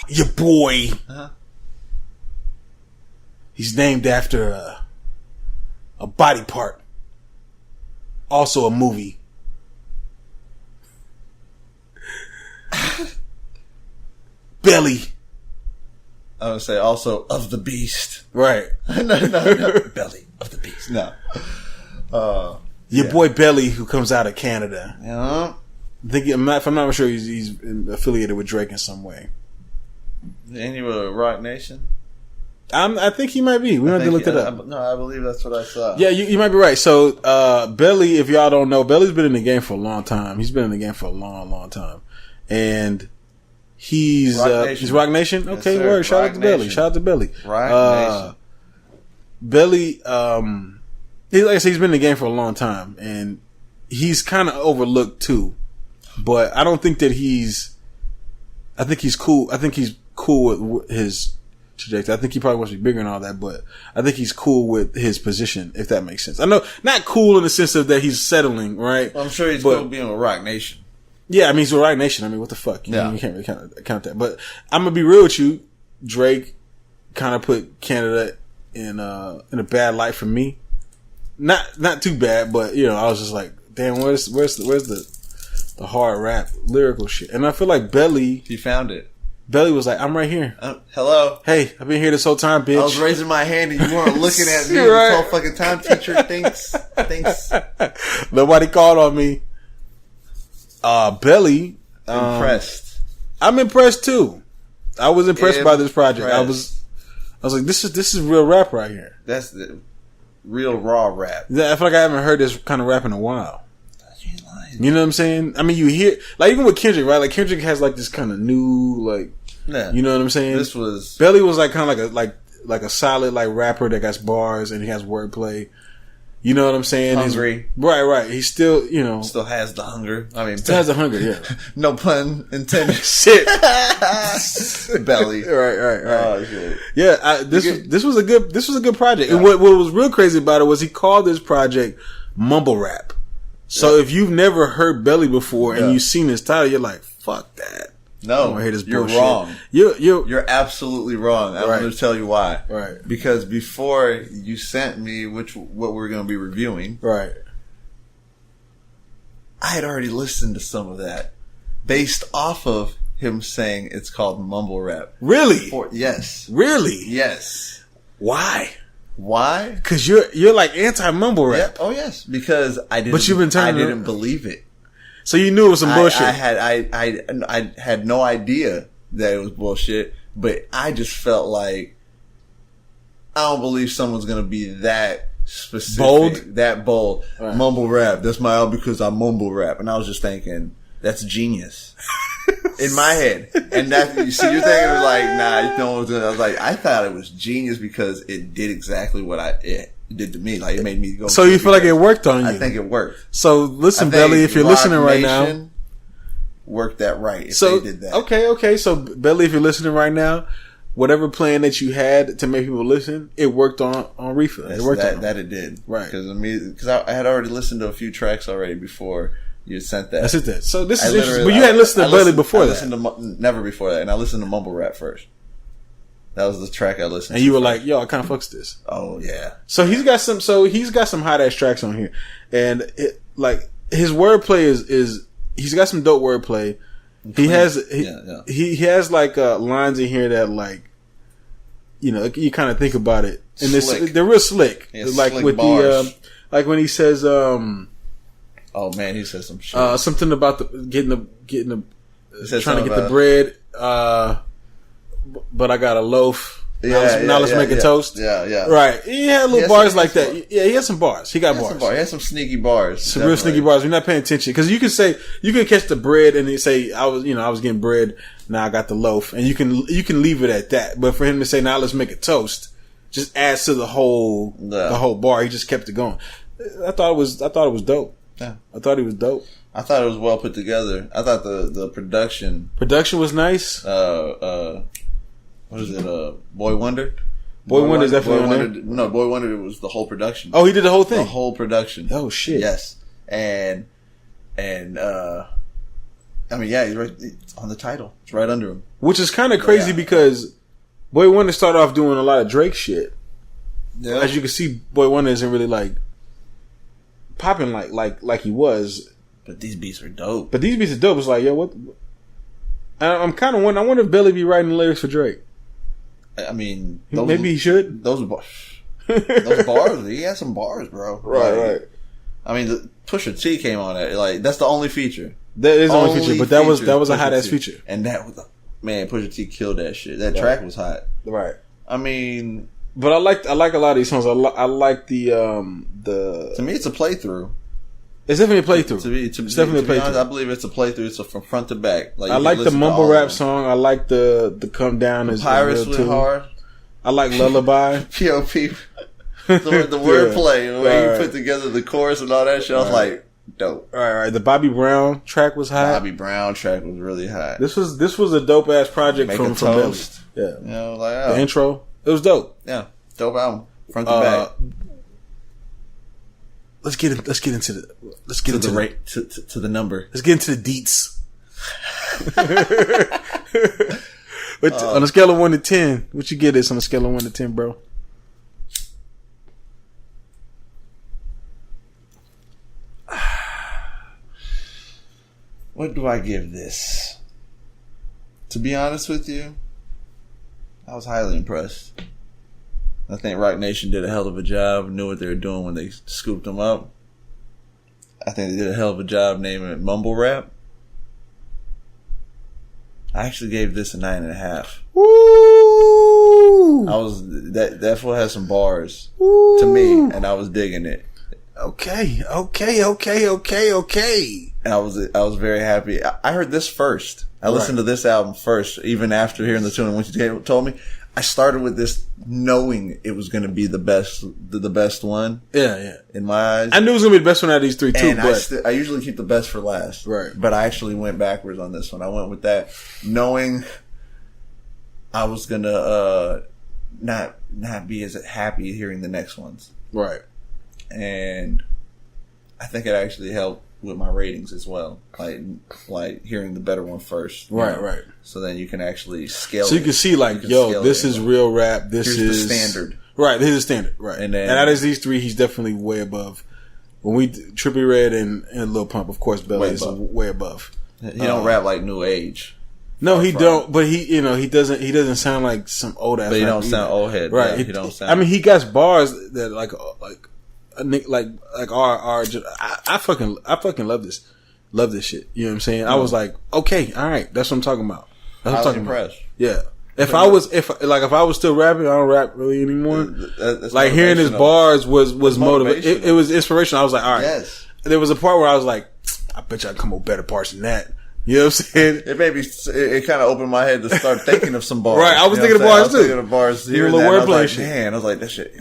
Your boy. Uh-huh. He's named after a body part. Also a movie. Belly. I would say also of the beast. Right. no. Belly of the beast. No. Your boy Belly, who comes out of Canada. Yeah. If I'm not sure, he's affiliated with Drake in some way. Ain't he with Rock Nation? I think he might be. We have to look it up. I believe that's what I saw. Yeah, you might be right. So, Belly, if y'all don't know, Belly's been in the game for a long time. He's been in the game for a long, long time. And he's Rock Nation? Okay, yes, word. Shout Rock out to Belly. Nation. Shout out to Belly. Rock Nation. Belly, like I said, he's been in the game for a long time. And he's kind of overlooked too. But I don't think that I think he's cool. I think he's cool with his trajectory. I think he probably wants to be bigger and all that, but I think he's cool with his position, if that makes sense. I know, not cool in the sense of that he's settling, right? Well, I'm sure he's cool being with Rock Nation. Yeah, I mean, he's with Rock Nation. I mean, what the fuck? You Yeah. you can't really count that. But I'm going to be real with you. Drake kind of put Canada in a bad light for me. Not too bad, but, I was just like, damn, where's the hard rap lyrical shit? And I feel like Belly... He found it. Belly was like, I'm right here. Hello. Hey, I've been here this whole time, bitch. I was raising my hand and you weren't looking at me Right. this whole fucking time. Teacher thinks. Nobody called on me. Belly. Impressed. I'm impressed too. I was impressed by this project. I Impressed. was like, this is real rap right here. That's the real raw rap. I feel like I haven't heard this kind of rap in a while. You know what I'm saying? I mean, you hear, like, even with Kendrick, right? Like, Kendrick has like this kind of new, like, Yeah. you know what I'm saying? This was Belly was like kind of like a solid like rapper that got bars and he has wordplay. You know what I'm saying? hungry. Right. He's still, Still has the hunger. I mean, still has the hunger. Yeah. no pun intended. Shit. Belly. Right. Oh shit. Yeah. This was a good project. Yeah. And what was real crazy about it was he called this project Mumble Rap. So if you've never heard Belly before and you've seen his title, you're like, fuck that. No, you're bullshit. wrong. You're absolutely wrong. I'm going to tell you why. Right. Because before you sent me what we're going to be reviewing, right, I had already listened to some of that based off of him saying it's called Mumble Rap. Really? Yes. Really? Yes. Why? Why? Because you're like anti-mumble rap. Yeah. Oh yes. Because I didn't. But you've been I didn't believe it. So you knew it was some bullshit. I had no idea that it was bullshit, but I just felt like I don't believe someone's gonna be that specific, that bold. Right. Mumble rap. That's my album because I mumble rap, and I was just thinking that's genius in my head. And that you're thinking it was like, nah, you know what I was like, I thought it was genius because it did exactly what it did to me. Like it made me go. So you feel like it worked on you? I think it worked. So listen, Belly, if you're listening right now, work that right. If they did that. Okay. So Belly, if you're listening right now, whatever plan that you had to make people listen, it worked on Reefer. It worked that it did, right? Because I had already listened to a few tracks already before you sent that. That's it. So this is interesting. But you hadn't listened to Belly before that. Never before that, and I listened to Mumble Rap first. That was the track I listened to. And you were like, yo, I kind of fucks this. Oh, yeah. So he's got some hot ass tracks on here. And his wordplay is he's got some dope wordplay. He has like lines in here that like, you kind of think about it. And they're real slick. Like slick with bars. like when he says, oh man, he says some shit. Something about trying to get the bread, but I got a loaf. Now let's make a toast. Yeah. Right. He had little bars like that. Yeah, he had some bars. He got bars. He had some sneaky bars. Some real sneaky bars. You're not paying attention. Because you can catch the bread and you say, I was getting bread, now I got the loaf. And you can leave it at that. But for him to say, now let's make a toast, just adds to the whole bar. He just kept it going. I thought it was dope. Yeah. I thought he was dope. I thought it was well put together. I thought the production was nice. What is it? Boy Wonder. Boy Wonder is definitely on there. No, Boy Wonder was the whole production. Oh, he did the whole thing. The whole production. Oh shit. Yes, and I mean, yeah, he's right it's on the title. It's right under him. Which is kind of crazy because Boy Wonder started off doing a lot of Drake shit. Yeah. As you can see, Boy Wonder isn't really like popping like he was. But these beats are dope. It's like, yo, what? I'm kind of wondering. I wonder if Belly be writing the lyrics for Drake. I mean, maybe he should. Those bars, he has some bars, bro. Right. I mean, Pusha T came on it. Like, that's the only feature. That is the only feature, but that was a hot ass feature. And that was man, Pusha T killed that shit. That track was hot. Right. I mean, but I like a lot of these songs. I like the. To me, it's a playthrough. It's definitely a playthrough. It's definitely a playthrough. Honest, I believe it's a playthrough. It's from front to back. Like, I like the Mumble Rap song. I like the Come Down is Pirates went hard. I like Lullaby. P.O.P. The wordplay, where you put together the chorus and all that shit. I was like, dope. Right. The Bobby Brown track was hot. Bobby Brown track was really hot. This was a dope ass project from Toast. Billy. Yeah. You know, like, the intro. It was dope. Yeah. Dope album. Front to back. Let's get into the number. Let's get into the deets. On a scale of 1 to 10, what you get this on a scale of 1 to 10, bro? What do I give this? To be honest with you, I was highly impressed. I think Rock Nation did a hell of a job, knew what they were doing when they scooped them up. I think they did a hell of a job naming it Mumble Rap. I actually gave this a 9.5. Woo! That fool has some bars Woo! To me, and I was digging it. Okay. And I was very happy. I heard this first. I listened to this album first, even after hearing the tune. And when you told me, I started with this knowing it was going to be the best one. Yeah. In my eyes, I knew it was going to be the best one out of these three too. And I usually keep the best for last. Right. But I actually went backwards on this one. I went with that, knowing I was going to not be as happy hearing the next ones. Right. And I think it actually helped with my ratings as well. Like hearing the better one first. Right. So then you can actually scale. So you can see this is real rap. This is the standard. Right. This is standard. Right. And out of these three, he's definitely way above. When we Trippie Redd and Lil Pump, of course, Belly is way above. He don't rap like New Age. No, he don't. But he doesn't sound like some old ass. But he don't sound old head. Right. Yeah, he don't sound. I mean, he got bars that like our I fucking love this shit. You know what I'm saying? I was like, okay, all right, that's what I'm talking about. That's what I'm talking about. Yeah. If I was still rapping, I don't rap really anymore. That's like hearing his bars was motivating. It was inspirational. I was like, all right. Yes. There was a part where I was like, I bet you I can come up with better parts than that. You know what I'm saying? It kind of opened my head to start thinking of some bars. Right, I was thinking of bars too. Thinking of bars here and there. I was like, man, I was like, that shit.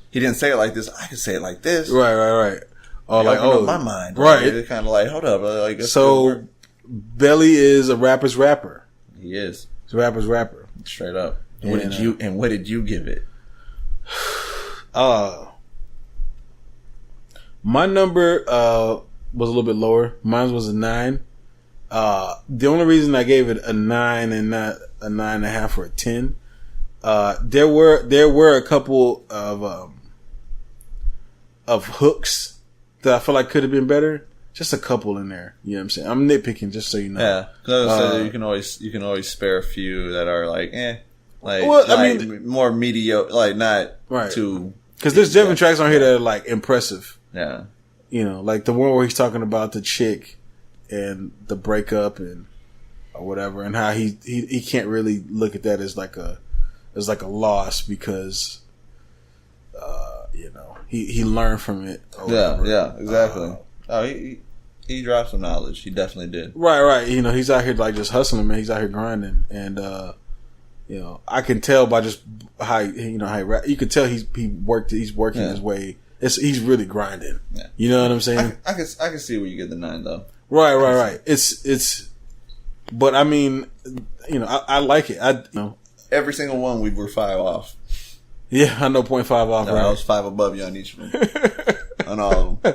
He didn't say it like this. I could say it like this. Right. Oh, my mind. Right. It's kind of like, hold up. Like, so, Belly is a rapper's rapper. He is. He's a rapper's rapper. Straight up. What did you give it? My number was a little bit lower. Mine was a 9. The only reason I gave it a 9 and not a 9.5 or a 10, there were a couple of hooks that I feel like could have been better. Just a couple in there. You know what I'm saying? I'm nitpicking, just so you know. Yeah, because you can always spare a few that are like, more mediocre, like not too. Because there's different tracks on here that are like impressive. Yeah, you know, like the one where he's talking about the chick and the breakup and or whatever, and how he can't really look at that as like a loss because he learned from it. Yeah, exactly. He dropped some knowledge. He definitely did. Right. You know, he's out here like just hustling, man. He's out here grinding, and I can tell by just how he rap. You could tell he's working his way. He's really grinding. Yeah. You know what I'm saying? I can see where you get the 9 though. Right. It's, but I mean, I like it. Every single one we were 5 off. Yeah, I know 0.5 off. No, right. I was 5 above you on each of them. On all of them.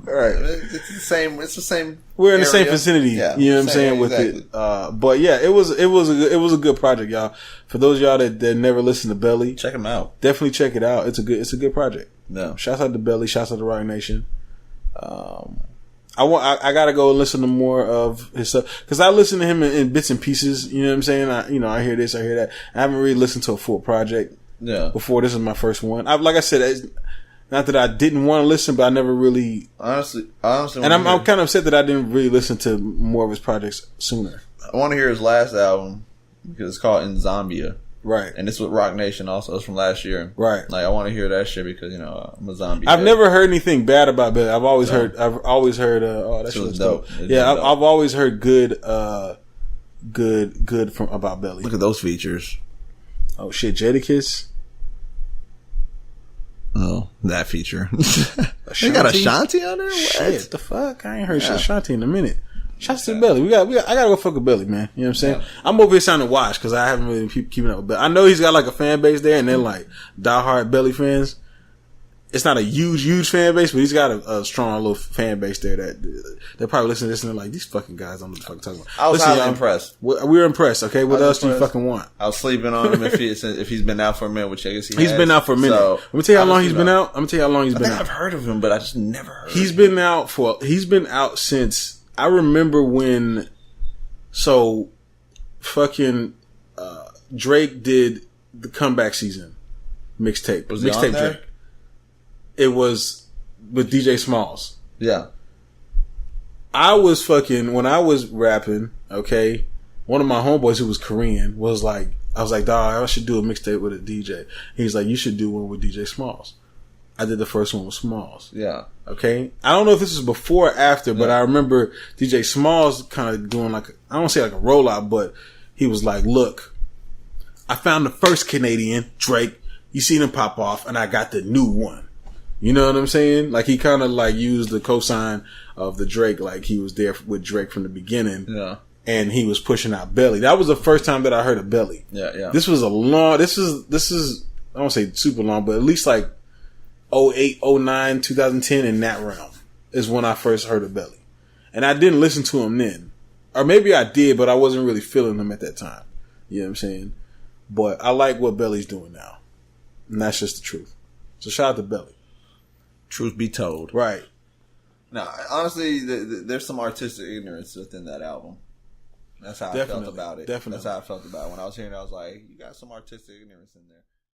Right. It's the same. It's the same. We're in the area. same vicinity. Yeah, you know what I'm saying exactly. with it. But yeah, it was a good project, y'all. For those of y'all that never listened to Belly, Check him out. definitely check it out. It's a good project. No. Shouts out to Belly. Shouts out to Rock Nation. I gotta go listen to more of his stuff because I listen to him in bits and pieces. You know what I'm saying? I hear this, I hear that. I haven't really listened to a full project. Yeah. Before this is my first one. Like I said, it's not that I didn't want to listen, but I never really. Honestly, and I'm kind of upset that I didn't really listen to more of his projects sooner. I want to hear his last album because it's called In Zambia. Right. And it's with Rock Nation also. It's from last year. Right. Like, I want to hear that shit because, I'm a zombie. I've never heard anything bad about Billy. I've always heard, oh, that shit was dope. Yeah, I've always heard good about Billy. Look at those features. Oh shit, Jadakiss. Oh, that feature. They got Ashanti on there? What? Shit, the fuck? I ain't heard shit Ashanti in a minute. Shouts to Belly. I gotta go fuck with Belly, man. You know what I'm saying? Yeah. I'm over here trying to watch because I haven't really been keeping up with Belly. I know he's got like a fan base there and they're like diehard Belly fans. It's not a huge fan base, but he's got a strong little fan base there that they're probably listening to this and they're like, these fucking guys don't know what the fuck talking about. I was highly impressed. We're impressed, okay? What else do you fucking want? I was sleeping on him if he's been out for a minute, which I guess he's been out for a minute. So, let me tell you how long he's been out. I think I've heard of him, but I just never heard He's been out since I remember when Drake did the comeback season mixtape. Was he on there? Drake. It was with DJ Smalls. Yeah. I was when I was rapping, okay, one of my homeboys who was Korean was like, I was like, dawg, I should do a mixtape with a DJ. He's like, you should do one with DJ Smalls. I did the first one with Smalls. Yeah. Okay. I don't know if this was before or after, but I remember DJ Smalls kind of doing I don't want to say like a rollout, but he was like, look, I found the first Canadian, Drake. You seen him pop off and I got the new one. You know what I'm saying? Like he kind of used the cosign of the Drake, like he was there with Drake from the beginning. Yeah. And he was pushing out Belly. That was the first time that I heard of Belly. Yeah, yeah. This was this is I don't say super long, but at least 08, 09, 2010 in that realm is when I first heard of Belly. And I didn't listen to him then. Or maybe I did, but I wasn't really feeling him at that time. You know what I'm saying? But I like what Belly's doing now. And that's just the truth. So shout out to Belly. Truth be told. Right. Now, honestly, there's some artistic ignorance within that album. That's how I felt about it. Definitely. That's how I felt about it. When I was hearing it, I was like, you got some artistic ignorance in there.